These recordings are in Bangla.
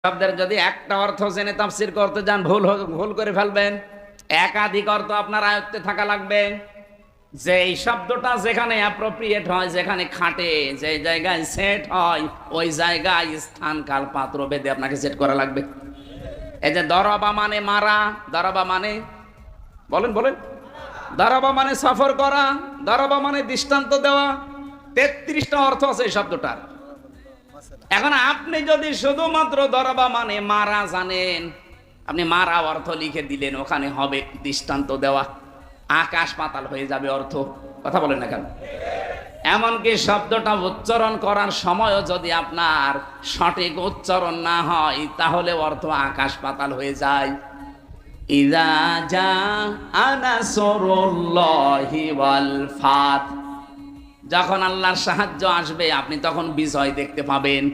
শব্দের যদি একটা অর্থ জেনে তাফসীর করতে যান ভুল করে ফেলবেন। একাধিক অর্থ আপনার আয়ত্তে থাকা লাগবে। যে এই শব্দটা যেখানে অ্যাপ্রোপ্রিয়েট হয়, যেখানে খাটে, যে জায়গায় সেট হয়, ওই জায়গায় স্থান কাল পাত্র ভেদে আপনাকে সেট করা লাগবে। এই যে দরবা মানে মারা, দরবা মানে বলেন বলেন দরবা মানে সফর করা, দরবা মানে দৃষ্টান্ত দেওয়া। ৩৩টা অর্থ আছে এই শব্দটার। এখন আপনি যদি শুধুমাত্র দরবা মানে মারা জানেন, আপনি মারা অর্থ লিখে দিলেন, ওখানে হবে দৃষ্টান্ত দেওয়া, আকাশ পাতাল হয়ে যাবে অর্থ। কথা বলেন না কেন? এমনকি শব্দটা উচ্চারণ করার সময়ও যদি আপনার সঠিক উচ্চারণ না হয়, তাহলে অর্থ আকাশ পাতাল হয়ে যায়। ইযা জাআ নাসরুল্লাহি ওয়াল ফাত, যখন আল্লাহর সাহায্য আসবে আপনি তখন বিজয় দেখতে পাবেন।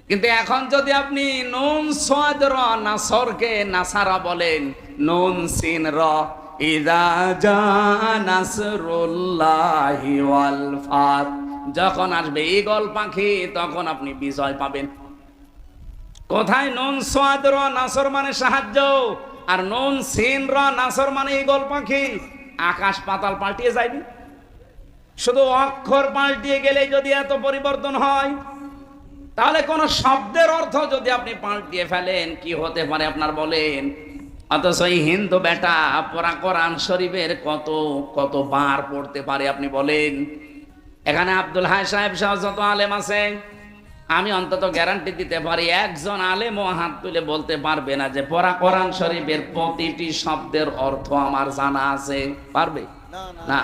কিন্তু এখন যদি আপনি নুন সাদ র নাসরকে নাসারা বলেন, নুন সিন র, ইযা জাআ নাসরুল্লাহি ওয়াল ফাত, যখন আসবে ঈগল পাখি তখন আপনি বিজয় পাবেন। কোথায় নুন সাদ র নাসর মানে সাহায্য, আর নুন সিন র নাসর মানে ঈগল পাখি? আকাশ পাতাল পাল্টিয়ে যায়নি? শুধু অক্ষর পাল্টিয়ে গেলে যদি এত পরিবর্তন হয়, তাহলে কোন শব্দের অর্থ যদি আপনি পাল্টিয়ে ফেলেন, কি হতে পারে আপনার বলেন? অথচ এই হিন্দু বেটা পড়া কোরআন শরীফের কত কত বার পড়তে পারে আপনি বলেন? এখানে আব্দুল হাই সাহেব সহ যত আলেম আছে, আমি অন্তত গ্যারান্টি দিতে পারি একজন আলেমও হাত তুলে বলতে পারবে না যে পড়া কোরআন শরীফের প্রতিটি শব্দের অর্থ আমার জানা আছে। পারবে না।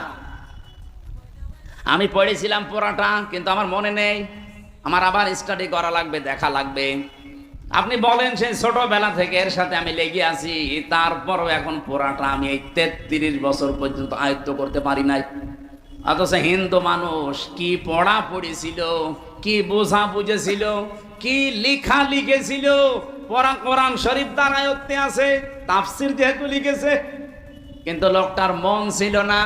আমি পড়েছিলাম পড়াটা, কিন্তু আমার মনে নেই, আমার আবার স্টাডি করা লাগবে, দেখা লাগবে। আপনি বলেন সেই ছোটবেলা থেকে এর সাথে আমি লেগে আছি, তারপরও এখন পড়াটা আমি এই 33 বছর পর্যন্ত আয়ত্ত করতে পারি নাই। অথচ হিন্দু মানুষ কি পড়া পড়েছিল, কি বোঝা বুঝেছিল, কি লিখা লিখেছিল, পড়া কোরআন শরীফ তার আয়ত্তে আছে, তাফসীর যেহেতু লিখেছে। কিন্তু লোকটার মন ছিল না,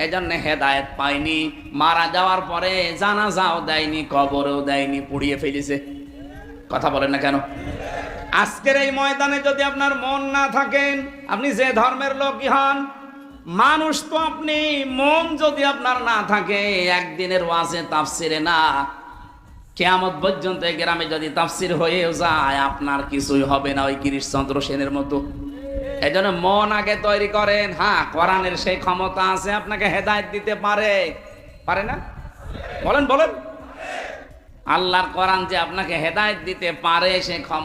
এজন্য হেদায়েত পায়নি। মারা যাওয়ার পরে জানাজাও দেয়নি, কবরেও দেয়নি, পুড়িয়ে ফেলেছে। কথা বলেন না কেন? আজকের এই ময়দানে যদি আপনার মন না থাকেন, আপনি যে ধর্মের লোকই হন, মানুষ তো আপনি, মন যদি আপনার না থাকে, একদিনের ওয়াজে তাফসিরে না, কিয়ামত পর্যন্ত এই গ্রামে যদি তাফসির হয়েও যায়, আপনার কিছুই হবে না ওই গিরিশচন্দ্র সেনের মতো। এই জন্য মন আগে তৈরি করেন। হ্যাঁ, কোরআনের সেই ক্ষমতা আছে, আপনাকে হেদায়েত দিতে পারে। পারে না? বলেন বলেন। আল্লাহর কোরআন যে আপনাকে হেদায়েত দিতে পারে, সে ক্ষমতা